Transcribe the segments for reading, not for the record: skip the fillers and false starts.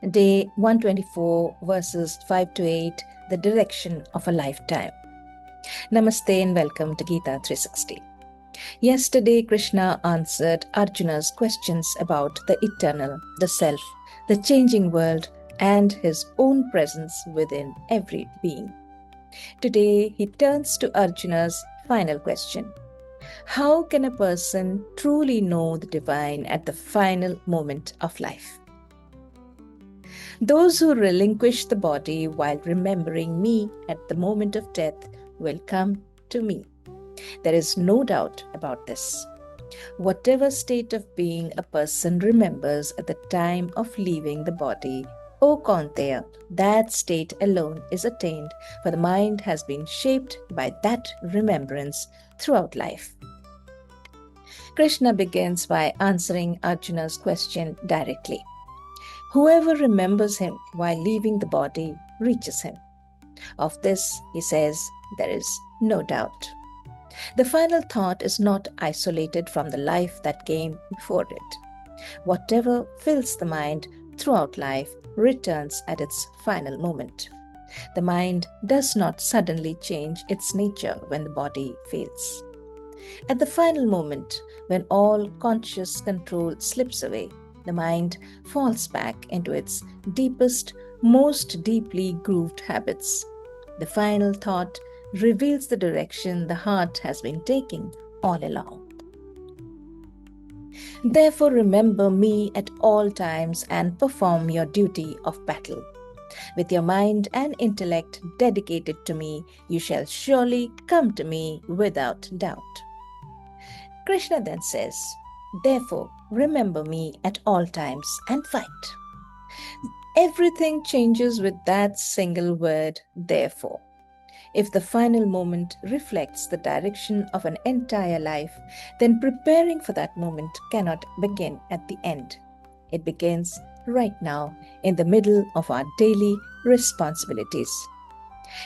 Day 124, verses 5 to 8, the direction of a lifetime. Namaste and welcome to Gita 360. Yesterday, Krishna answered Arjuna's questions about the eternal, the self, the changing world, and his own presence within every being. Today, he turns to Arjuna's final question. How can a person truly know the divine at the final moment of life? Those who relinquish the body while remembering me at the moment of death will come to me. There is no doubt about this. Whatever state of being a person remembers at the time of leaving the body, O Kaunteya, that state alone is attained, for the mind has been shaped by that remembrance throughout life. Krishna begins by answering Arjuna's question directly. Whoever remembers him while leaving the body reaches him. Of this, he says, there is no doubt. The final thought is not isolated from the life that came before it. Whatever fills the mind throughout life returns at its final moment. The mind does not suddenly change its nature when the body fails. At the final moment, when all conscious control slips away, the mind falls back into its deepest, most deeply grooved habits. The final thought reveals the direction the heart has been taking all along. Therefore, remember me at all times and perform your duty of battle. With your mind and intellect dedicated to me, you shall surely come to me without doubt. Krishna then says, therefore, remember me at all times and fight. Everything changes with that single word, therefore. If the final moment reflects the direction of an entire life, then preparing for that moment cannot begin at the end. It begins right now, in the middle of our daily responsibilities.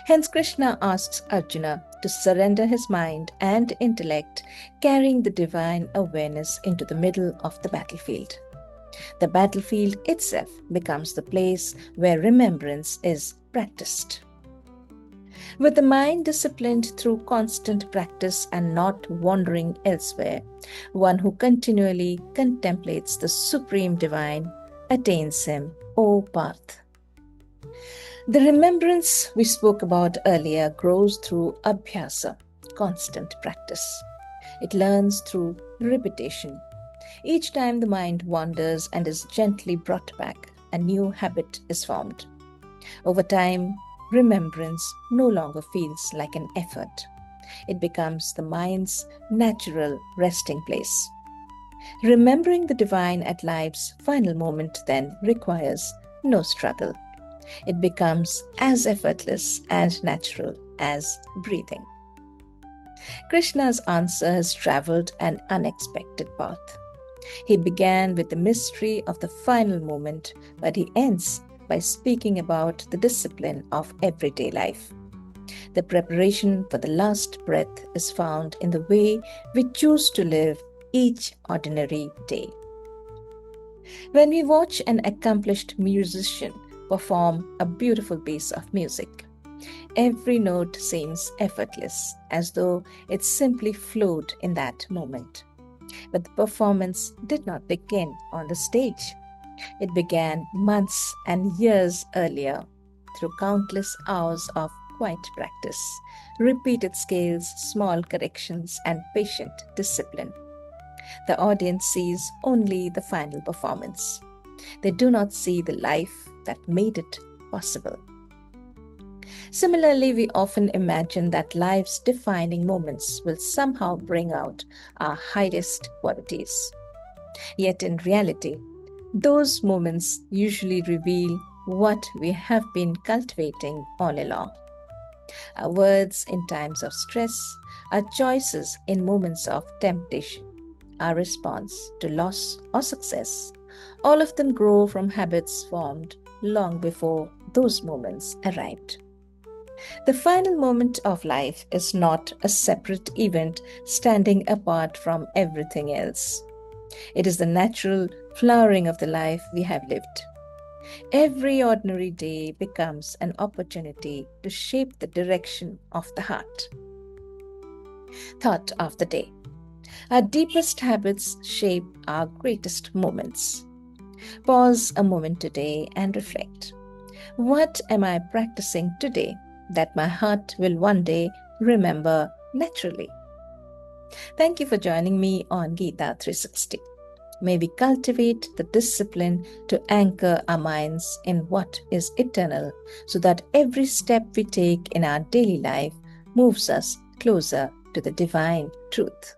Hence, Krishna asks Arjuna to surrender his mind and intellect, carrying the divine awareness into the middle of the battlefield. The battlefield itself becomes the place where remembrance is practiced. With the mind disciplined through constant practice and not wandering elsewhere, one who continually contemplates the Supreme Divine attains him, O Parth. The remembrance we spoke about earlier grows through abhyasa, constant practice. It learns through repetition. Each time the mind wanders and is gently brought back, a new habit is formed. Over time, remembrance no longer feels like an effort. It becomes the mind's natural resting place. Remembering the divine at life's final moment then requires no struggle. It becomes as effortless and natural as breathing. Krishna's answer has traveled an unexpected path. He began with the mystery of the final moment, but he ends by speaking about the discipline of everyday life. The preparation for the last breath is found in the way we choose to live each ordinary day. When we watch an accomplished musician perform a beautiful piece of music, every note seems effortless, as though it simply flowed in that moment. But the performance did not begin on the stage. It began months and years earlier through countless hours of quiet practice, repeated scales, small corrections, and patient discipline. The audience sees only the final performance. They do not see the life that made it possible. Similarly, we often imagine that life's defining moments will somehow bring out our highest qualities. Yet in reality, those moments usually reveal what we have been cultivating all along. Our words in times of stress, our choices in moments of temptation, our response to loss or success, all of them grow from habits formed long before those moments arrived. The final moment of life is not a separate event standing apart from everything else. It is the natural flowering of the life we have lived. Every ordinary day becomes an opportunity to shape the direction of the heart. Thought of the day. Our deepest habits shape our greatest moments. Pause a moment today and reflect. What am I practicing today that my heart will one day remember naturally? Thank you for joining me on Gita 360. May we cultivate the discipline to anchor our minds in what is eternal so that every step we take in our daily life moves us closer to the divine truth.